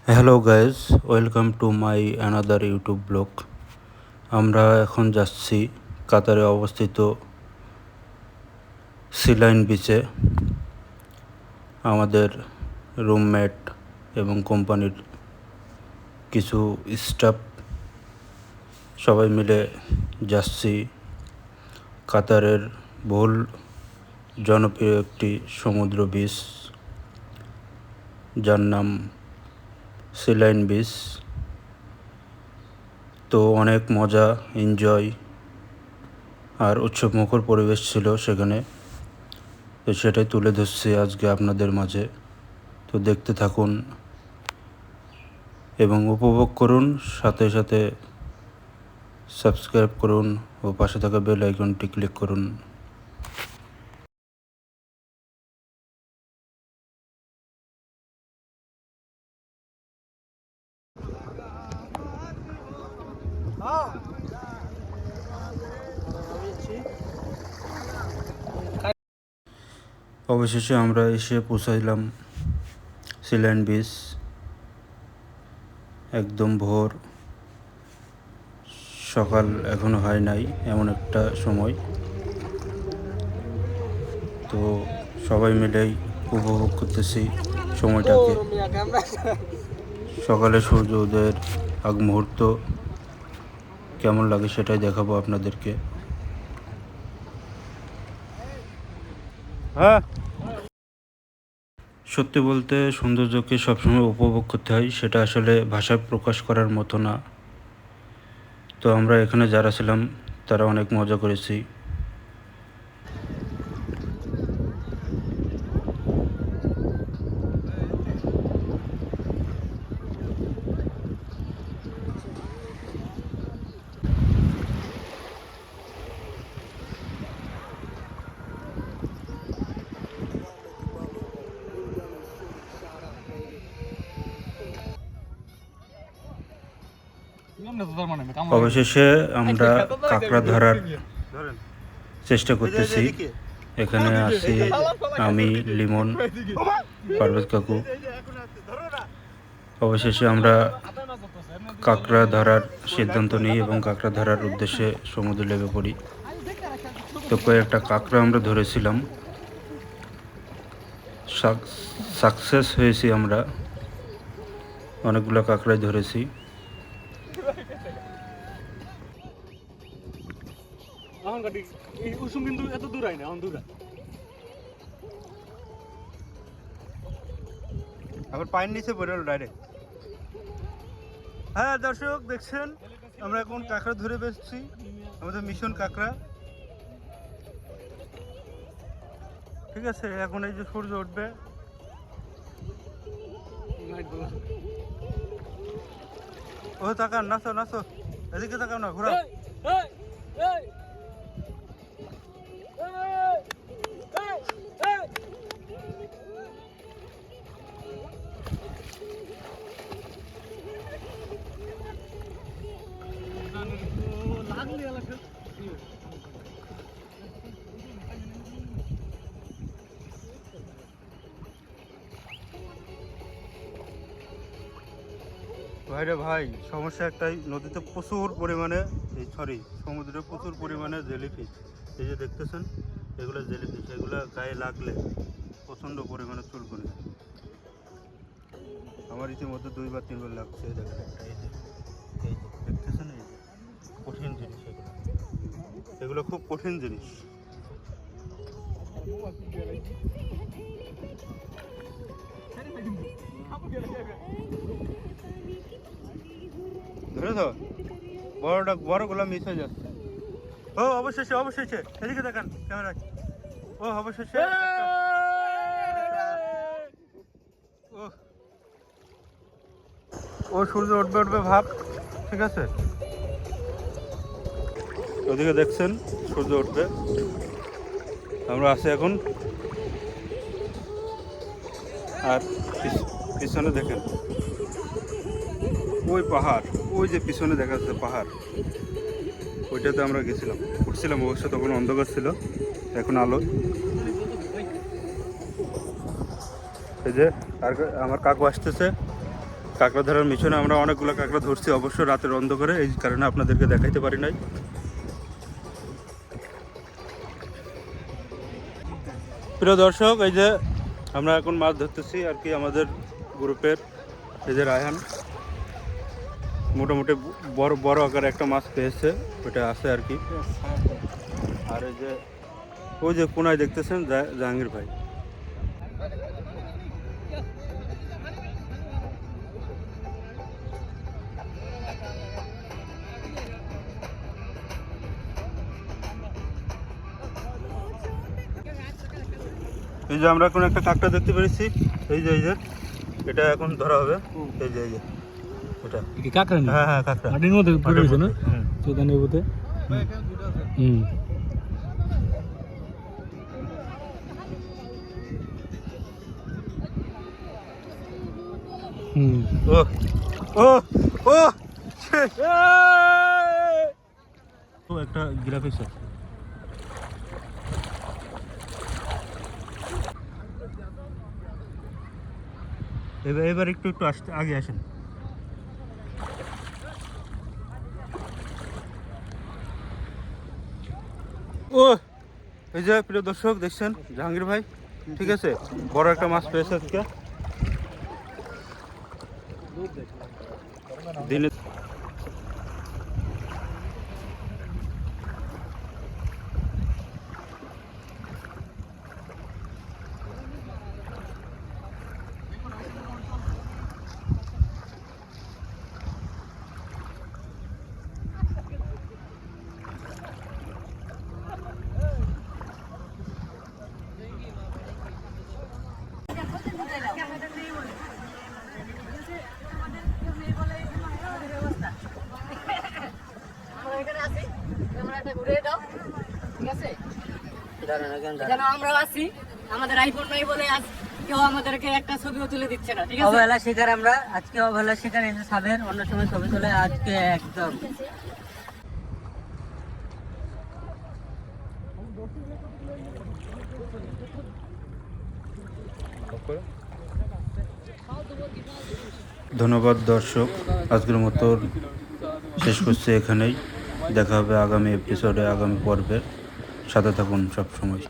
Hello guys, welcome to my another YouTube blog. আমরা এখন যাচ্ছি কাতারে অবস্থিত সিলাইন বিচে। আমাদের রুমমেট এবং কোম্পানির কিছু স্টাফ সবাই মিলে যাচ্ছি কাতারের বহুল জনপ্রিয় একটি সমুদ্র বিচ, যার নাম সিলাইন বিচ। তো অনেক মজা, এনজয় আর উৎসবমুখর পরিবেশ ছিল সেখানে। তো সেটাই তুলে ধরছি আজকে আপনাদের মাঝে। তো দেখতে থাকুন এবং উপভোগ করুন, সাথে সাথে সাবস্ক্রাইব করুন ও পাশে থাকা বেল আইকনটি ক্লিক করুন। অবশেষে আমরা এসে পৌঁছাইলাম সিলাইন বিচ। একদম ভোর, সকাল এখনো হয় নাই এমন একটা সময়। তো সবাই মিলেই উপভোগ করতেছি সময়টাকে। সকালে সূর্য উদয়ের আগ মুহূর্ত কেমন লাগে সেটাই দেখাবো আপনাদেরকে। সত্যি বলতে সৌন্দর্যকে সবসময় উপভোগ করতে হয়, সেটা আসলে ভাষায় প্রকাশ করার মতো না। তো আমরা এখানে যারা ছিলাম তারা অনেক মজা করেছি। অবশেষে আমরা কাঁকড়া ধরার চেষ্টা করতেছি। এখানে আছি আমি, লিমন, পারভেজ কাকু। অবশেষে আমরা কাঁকড়া ধরার সিদ্ধান্ত নিই এবং কাঁকড়া ধরার উদ্দেশ্যে সমুদ্রে লেগে পড়ি। তো কয়েকটা কাঁকড়া আমরা ধরেছিলাম, সাকসেস হয়েছি আমরা, অনেকগুলো কাঁকড়াই ধরেছি। আবার পায়ের নিচে পড়ে গেল ডাইরেক্ট। হ্যাঁ দর্শক, দেখছেন আমরা এখন কাঁকড়া ধরে বেসছি, আমাদের মিশন কাঁকড়া। ঠিক আছে, এখন এই যে সূর্য উঠবে, ও তাকান, নাচো নাচো, এদিকে তাকাও না, ঘোরা। ভাইরে ভাই, সমস্যা একটাই, নদীতে প্রচুর পরিমাণে, সমুদ্রে প্রচুর পরিমাণে জেলিফিশ। এই যে দেখতেছেন, এগুলো জেলিফিশ, এগুলো গায়ে লাগলে প্রচণ্ড পরিমাণে চুলকুনি। আমার ইতিমধ্যে 2 বা 3 বার লাগছে। দেখেন একটা, এই যে দেখতেছেন, এই যে কঠিন জিনিস এগুলো খুব কঠিন জিনিস। ধরেছ, বড়গুলো মিস হয়ে যাচ্ছে। ও অবশেষে এদিকে দেখান ক্যামেরায়। ও অবশেষে ও সূর্য উঠবে ভাব। ঠিক আছে, ওদিকে দেখছেন সূর্য উঠবে, আমরা আছি এখন। আর পিছনে দেখেন ওই পাহাড়, ওই যে পিছনে দেখা যাচ্ছে পাহাড়, ওইটাতে আমরা উঠছিলাম। অবশ্য তখন অন্ধকার ছিল, এখন আলো। এই যে আমার কাকু আসতেছে, কাঁকড়া ধরার মিশনে আমরা অনেকগুলো কাঁকড়া ধরছি, অবশ্য রাতের অন্ধকারে, এই কারণে আপনাদেরকে দেখাইতে পারি নাই। প্রিয় দর্শক, এই যে আমরা এখন মাছ ধরতেছি আর কি, আমাদের গ্রুপের এই যে রায়হান মোটামুটি বড় বড় আকারে একটা মাছ পেয়েছে, ওটা আছে আর কি। আর এই যে ওই যে কোনায় দেখতেছেন জাহাঙ্গীর ভাই। এই যে আমরা এখন একটা কাঁকড়া দেখতে পেরেছি, এই যে এটা এখন ধরা হবে। এই যে এটা কি কাঁকড়া? হ্যাঁ হ্যাঁ কাঁকড়া, মাটির মধ্যে পড়ে রয়েছে না? হুম। চোদানের মধ্যে। হুম। হুম। ও ও ও ও একটা গ্রাফিক্স আছে। এবার একটু একটু আসতে আগে আসেন। ও এই যে প্রিয় দর্শক দেখছেন জাহাঙ্গীর ভাই, ঠিক আছে, বড় একটা মাছ পেয়েছে আজকে দিনে। আমরা আছি, আমাদের আইফোন নাই বলে আজ কেউ আমাদেরকে একটা ছবিও তুলে দিচ্ছে না, ঠিক আছে? অবহেলা শিকার আমরা আজকে, অবহেলা শিকার এই যে সাবের অন্য সময় ছবি তোলে, আজকে একদম ধন্যবাদ দর্শক, আজকের মতো শেষ করছি এখানেই। দেখা হবে আগামী এপিসোডে, আগামী পর্বে। সাথে থাকুন সব সময়।